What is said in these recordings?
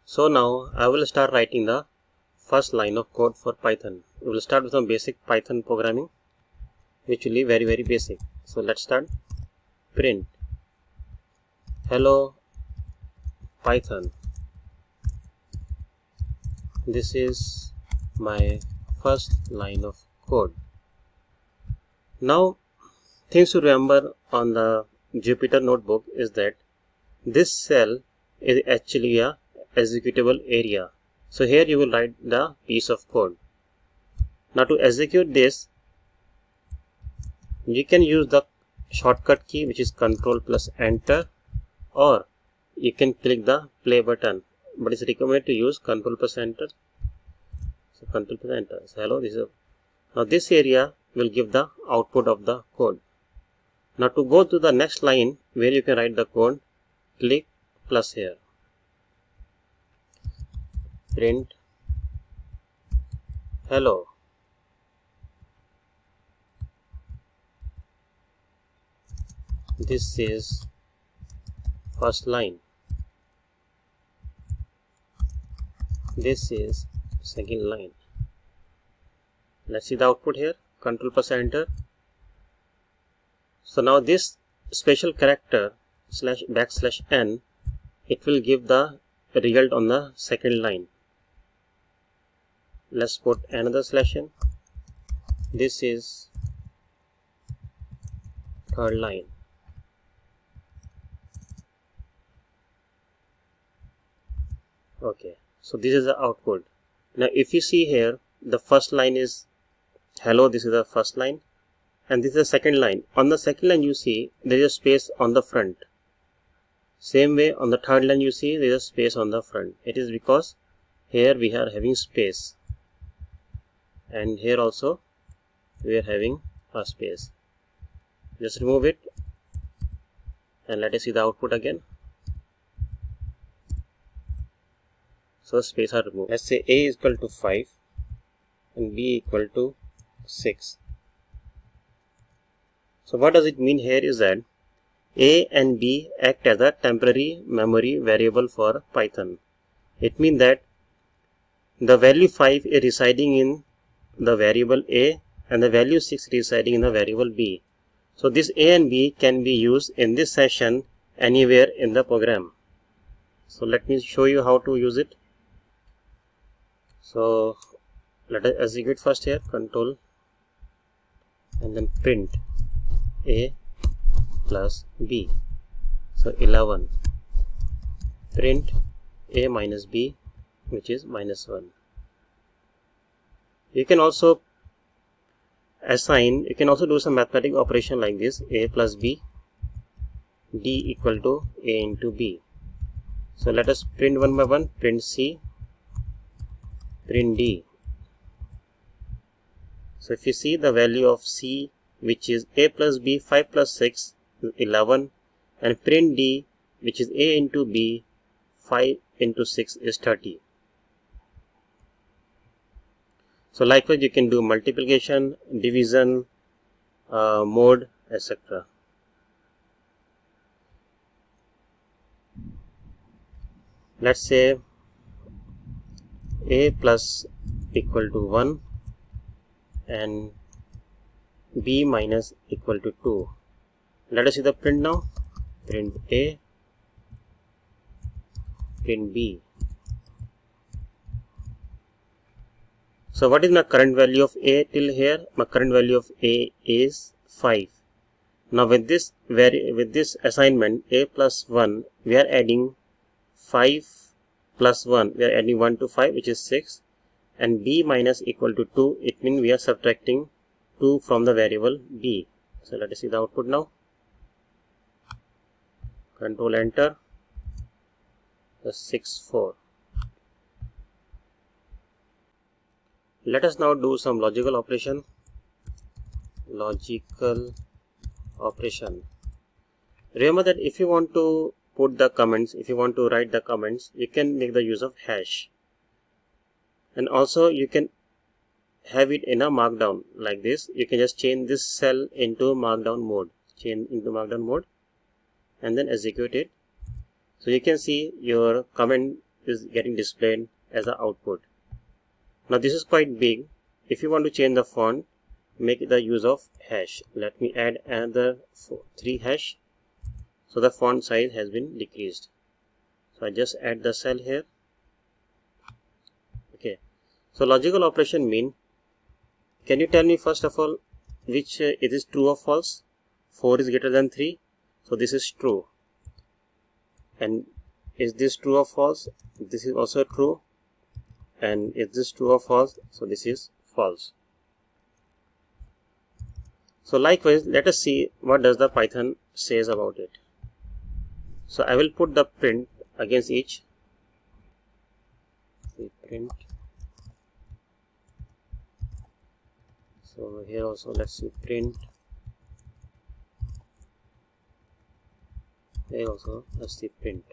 So now I will start writing the first line of code for Python. We will start with some basic Python programming, which will be very basic. So let's start. Print hello Python. This is my first line of code. Now things to remember on the Jupyter notebook is that this cell is actually a executable area. So here you will write the piece of code. Now to execute this, you can use the shortcut key, which is Ctrl plus Enter, or you can click the play button, but it's recommended to use Ctrl plus Enter. So Ctrl plus Enter. So hello, now this area will give the output of the code. Now to go to the next line where you can write the code, click plus here. Print hello. This is first line. This is second line. Let's see the output here. Ctrl plus Enter. So now this special character /n, it will give the result on the second line. Let's put another /n. This is third line. Okay, so this is the output. Now if you see here, the first line is hello, this is the first line, and this is the second line. On the second line you see there is a space on the front. Same way on the third line you see there is a space on the front. It is because here we are having space, and here also we are having a space. Just remove it and let us see the output again. So space are removed. Let's say a is equal to 5 and b equal to 6. So what does it mean here is that a and b act as a temporary memory variable for Python. It means that the value 5 is residing in the variable a and the value 6 residing in the variable b. So this a and b can be used in this session anywhere in the program. So let me show you how to use it. So let us execute first here, Control and then print a plus b. So 11. Print a minus b, which is -1. You can also assign, you can also do some mathematical operation like this: a plus b, d equal to a into b. So let us print one by one. Print c, print d. So if you see the value of c, which is a plus b, 5 plus 6 is 11, and print d, which is a into b, 5 into 6 is 30. So likewise you can do multiplication, division, mode, etc. Let's say a plus equal to 1 and b minus equal to 2. Let us see the print now. Print a, print b. So what is my current value of a till here? My current value of a is 5. Now with this assignment a plus 1, we are adding 5 plus 1, we are adding 1 to 5, which is 6, and b minus equal to 2, it means we are subtracting 2 from the variable b. So let us see the output now. Control Enter. 6, 4. Let us now do some logical operation. Remember that if you want to put the comments, if you want to write the comments, you can make the use of hash, and also you can have it in a markdown like this. You can just change this cell into markdown mode, and then execute it. So you can see your comment is getting displayed as the output. Now this is quite big. If you want to change the font, make the use of hash. Let me add another 3 hash. So the font size has been decreased. So I just add the cell here. Okay. So logical operation mean, can you tell me first of all which it is true or false? 4 is greater than 3. So this is true. And is this true or false? This is also true. And is this true or false? So this is false. So likewise, let us see what does the Python says about it. So I will put the print against each. Print. So here also let's see print. Here also let's see print.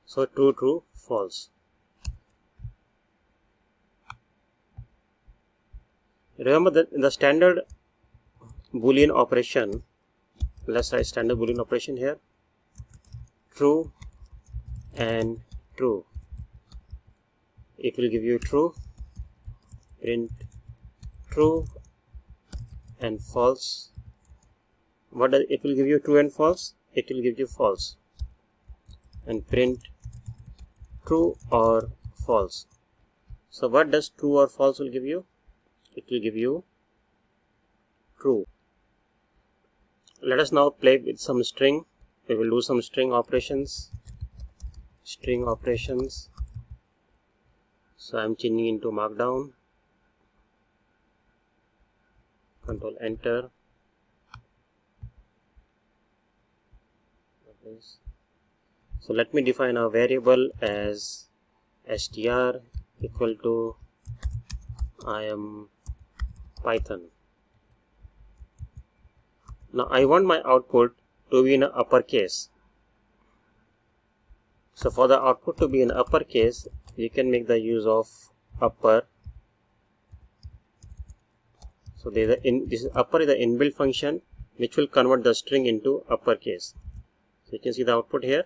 So true, true, false. Remember that in the standard Boolean operation, let's write standard Boolean operation here. True and true. It will give you true. Print true and false. What does it will give you? True and false. It will give you false. And print true or false. So what does true or false will give you? It will give you true. Let us now play with some string. We will do some string operations. String operations. So I am changing into Markdown. Control Enter. So let me define a variable as str equal to I am Python. Now I want my output to be in uppercase. So for the output to be in uppercase, you can make the use of upper. So this upper is the inbuilt function which will convert the string into uppercase. So you can see the output here.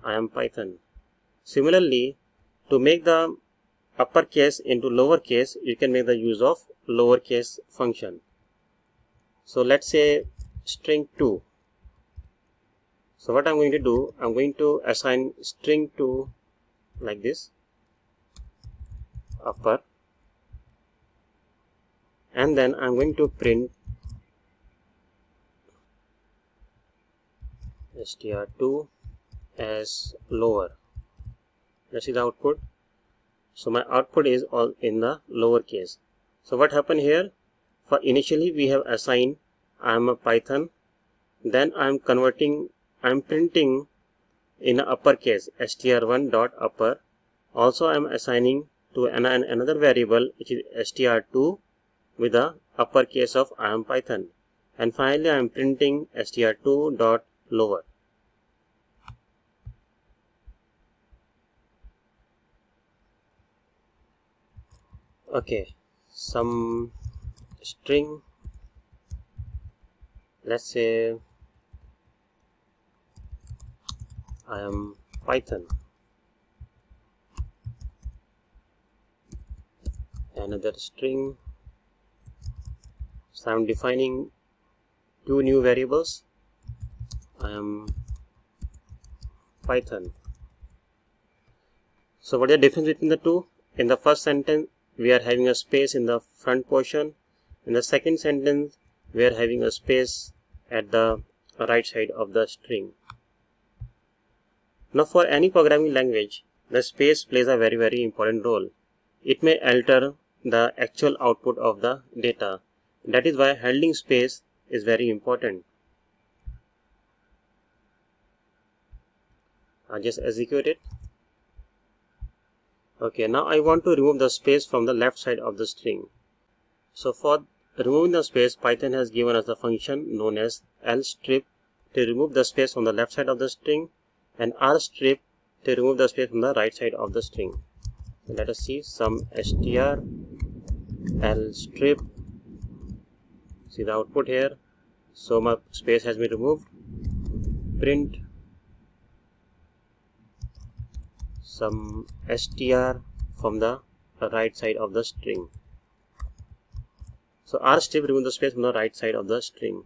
I am Python. Similarly, to make the uppercase into lowercase, you can make the use of lowercase function. So let's say string 2. So what I'm going to do, I'm going to assign string 2 like this, upper, and then I'm going to print str2 as lower. Let's see the output. So my output is all in the lower case. So what happened here? For initially we have assigned I am a Python, then I am printing in uppercase str1 dot upper. Also I am assigning to another variable which is str2 with the uppercase of I am Python, and finally I am printing str2 dot lower. Okay, some string, let's say I am Python, another string. So I am defining two new variables. I am Python. So what is the difference between the two? In the first sentence we are having a space in the front portion. In the second sentence we are having a space at the right side of the string. Now for any programming language, the space plays a very important role. It may alter the actual output of the data. That is why handling space is very important. I'll just execute it. Okay, now I want to remove the space from the left side of the string. So for removing the space, Python has given us a function known as lstrip to remove the space from the left side of the string, and rstrip to remove the space from the right side of the string. So let us see some str lstrip. See the output here. So my space has been removed. Print some str from the right side of the string. So rstrip remove the space from the right side of the string.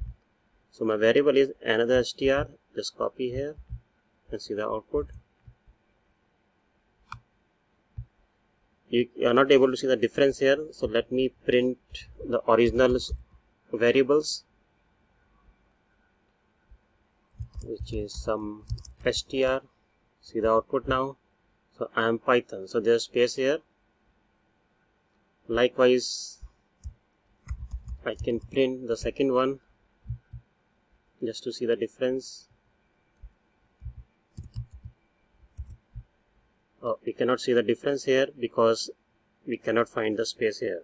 So my variable is another str. Just copy here and see the output. You are not able to see the difference here, so let me print the original variables, which is some str. See the output now. So I am Python, so there's space here. Likewise, I can print the second one just to see the difference. Oh, we cannot see the difference here because we cannot find the space here.